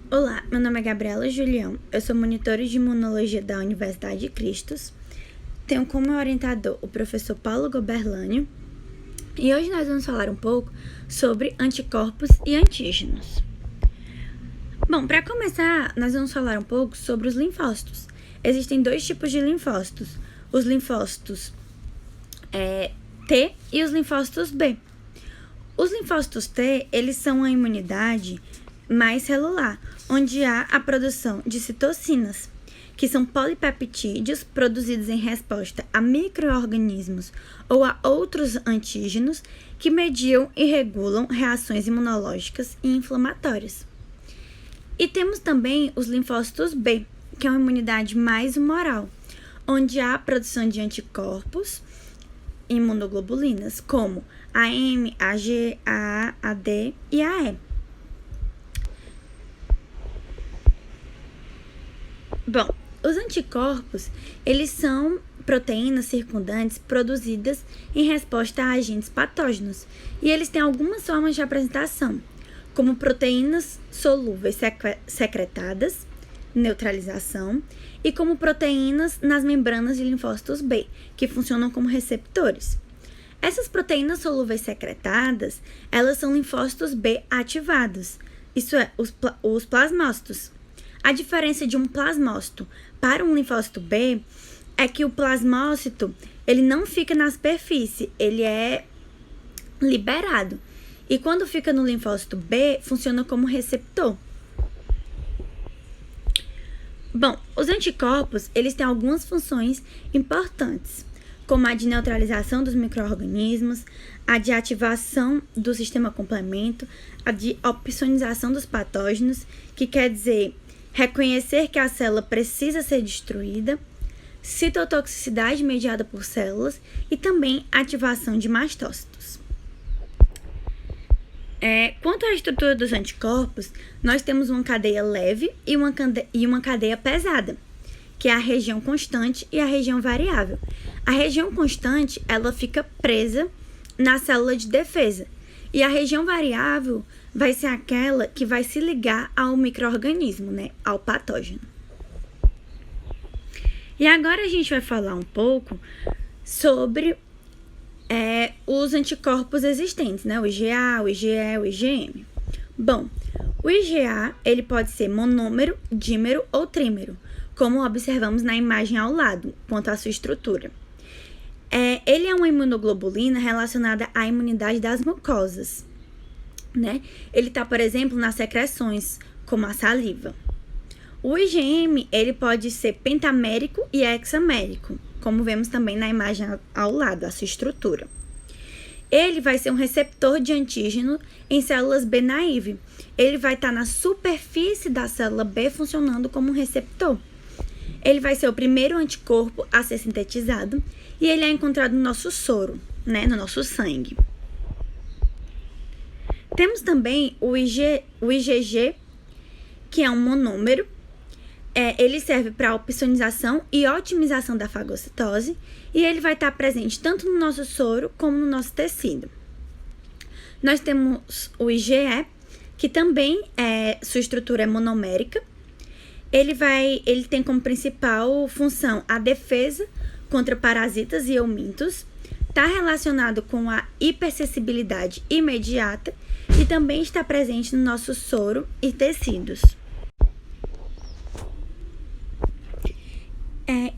Olá, meu nome é Gabriela Julião, eu sou monitora de imunologia da Universidade de Cristos, tenho como orientador o professor Paulo Goberlânio e hoje nós vamos falar um pouco sobre anticorpos e antígenos. Bom, para começar, nós vamos falar um pouco sobre os linfócitos. Existem dois tipos de linfócitos, os linfócitos T e os linfócitos B. Os linfócitos T, eles são a imunidade mais celular, onde há a produção de citocinas, que são polipeptídeos produzidos em resposta a micro-organismos ou a outros antígenos que mediam e regulam reações imunológicas e inflamatórias. E temos também os linfócitos B, que é uma imunidade mais humoral, onde há a produção de anticorpos e imunoglobulinas, como a M, a G, a A, a D e a E. Bom, os anticorpos, eles são proteínas circundantes produzidas em resposta a agentes patógenos, e eles têm algumas formas de apresentação, como proteínas solúveis secretadas, neutralização, e como proteínas nas membranas de linfócitos B, que funcionam como receptores. Essas proteínas solúveis secretadas, elas são linfócitos B ativados, isso é, os plasmócitos. A diferença de um plasmócito para um linfócito B é que o plasmócito, ele não fica na superfície, ele é liberado. E quando fica no linfócito B, funciona como receptor. Bom, os anticorpos, eles têm algumas funções importantes, como a de neutralização dos micro-organismos, a de ativação do sistema complemento, a de opsonização dos patógenos, que quer dizer reconhecer que a célula precisa ser destruída, citotoxicidade mediada por células e também ativação de mastócitos. Quanto à estrutura dos anticorpos, nós temos uma cadeia leve e uma cadeia pesada, que é a região constante e a região variável. A região constante, ela fica presa na célula de defesa, e a região variável vai ser aquela que vai se ligar ao micro-organismo, ao patógeno. E agora a gente vai falar um pouco sobre os anticorpos existentes, o IgA, o IgE, o IgM. Bom, o IgA, ele pode ser monômero, dímero ou trímero, como observamos na imagem ao lado, quanto à sua estrutura. Ele é uma imunoglobulina relacionada à imunidade das mucosas, Ele está, por exemplo, nas secreções, como a saliva. O IgM, ele pode ser pentamérico e hexamérico, como vemos também na imagem ao lado, a sua estrutura. Ele vai ser um receptor de antígeno em células B naive. Ele vai estar na superfície da célula B funcionando como um receptor. Ele vai ser o primeiro anticorpo a ser sintetizado e ele é encontrado no nosso soro, no nosso sangue. Temos também o IgG, que é um monômero. Ele serve para opsonização e otimização da fagocitose e ele vai estar presente tanto no nosso soro como no nosso tecido. Nós temos o IgE, que também sua estrutura é monomérica. Ele tem como principal função a defesa contra parasitas e eumintos, está relacionado com a hipersensibilidade imediata e também está presente no nosso soro e tecidos.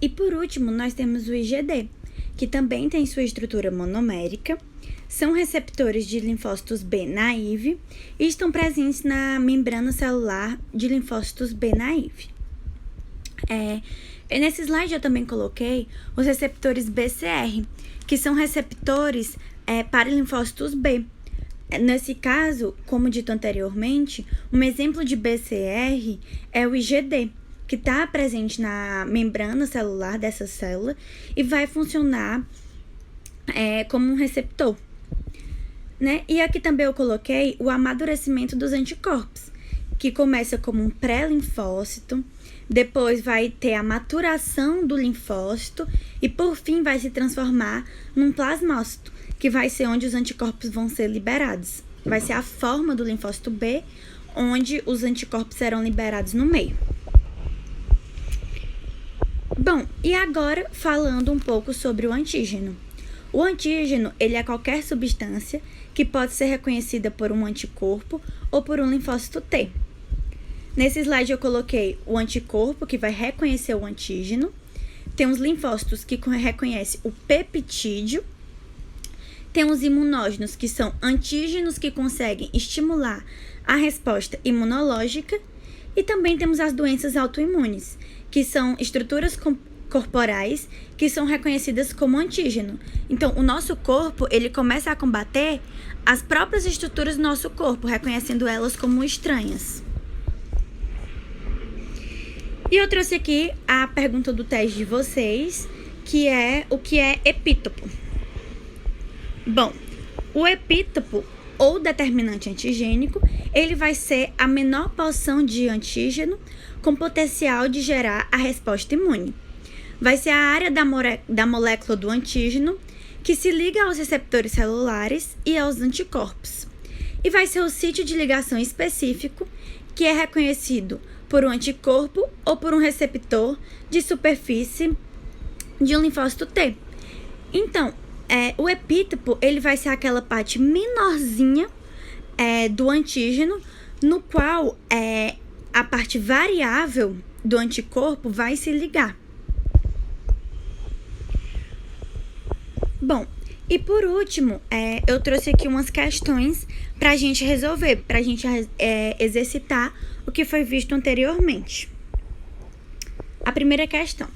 E por último, nós temos o IgD, que também tem sua estrutura monomérica, são receptores de linfócitos B naive e estão presentes na membrana celular de linfócitos B naive. Nesse slide eu também coloquei os receptores BCR, que são receptores para linfócitos B. Nesse caso, como dito anteriormente, um exemplo de BCR é o IgD, que está presente na membrana celular dessa célula e vai funcionar como um receptor. E aqui também eu coloquei o amadurecimento dos anticorpos, que começa como um pré-linfócito, depois vai ter a maturação do linfócito e por fim vai se transformar num plasmócito, que vai ser onde os anticorpos vão ser liberados. Vai ser a forma do linfócito B, onde os anticorpos serão liberados no meio. Bom, e agora falando um pouco sobre o antígeno. O antígeno, ele é qualquer substância que pode ser reconhecida por um anticorpo ou por um linfócito T. Nesse slide eu coloquei o anticorpo, que vai reconhecer o antígeno. Tem os linfócitos que reconhecem o peptídeo. Tem os imunógenos, que são antígenos que conseguem estimular a resposta imunológica. E também temos as doenças autoimunes, que são estruturas corporais que são reconhecidas como antígeno. Então, o nosso corpo, ele começa a combater as próprias estruturas do nosso corpo, reconhecendo elas como estranhas. E eu trouxe aqui a pergunta do teste de vocês, que é o que é epítopo. Bom, o epítopo, ou determinante antigênico, ele vai ser a menor porção de antígeno com potencial de gerar a resposta imune. Vai ser a área da molécula do antígeno que se liga aos receptores celulares e aos anticorpos. E vai ser o sítio de ligação específico que é reconhecido por um anticorpo ou por um receptor de superfície de um linfócito T. Então, o epítopo, ele vai ser aquela parte menorzinha do antígeno, no qual a parte variável do anticorpo vai se ligar. Bom, e por último, eu trouxe aqui umas questões para a gente resolver, para a gente exercitar o que foi visto anteriormente. A primeira questão.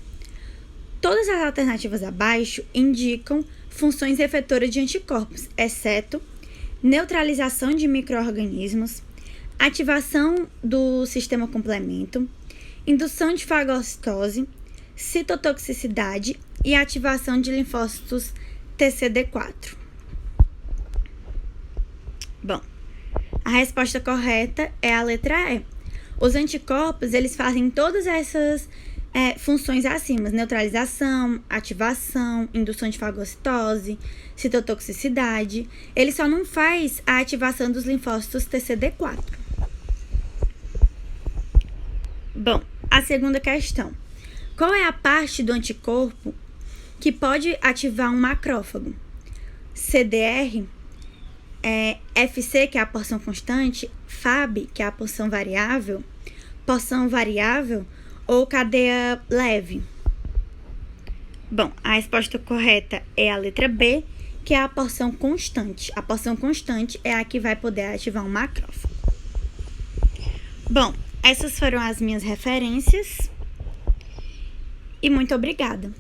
Todas as alternativas abaixo indicam funções efetoras de anticorpos, exceto neutralização de micro-organismos, ativação do sistema complemento, indução de fagocitose, citotoxicidade e ativação de linfócitos TCD4. Bom, a resposta correta é a letra E. Os anticorpos, eles fazem todas essas funções acima: neutralização, ativação, indução de fagocitose, citotoxicidade. Ele só não faz a ativação dos linfócitos TCD4. Bom, a segunda questão. Qual é a parte do anticorpo que pode ativar um macrófago? CDR, FC, que é a porção constante, FAB, que é a porção variável ou cadeia leve? Bom, a resposta correta é a letra B, que é a porção constante. A porção constante é a que vai poder ativar um macrófago. Bom, essas foram as minhas referências e muito obrigada.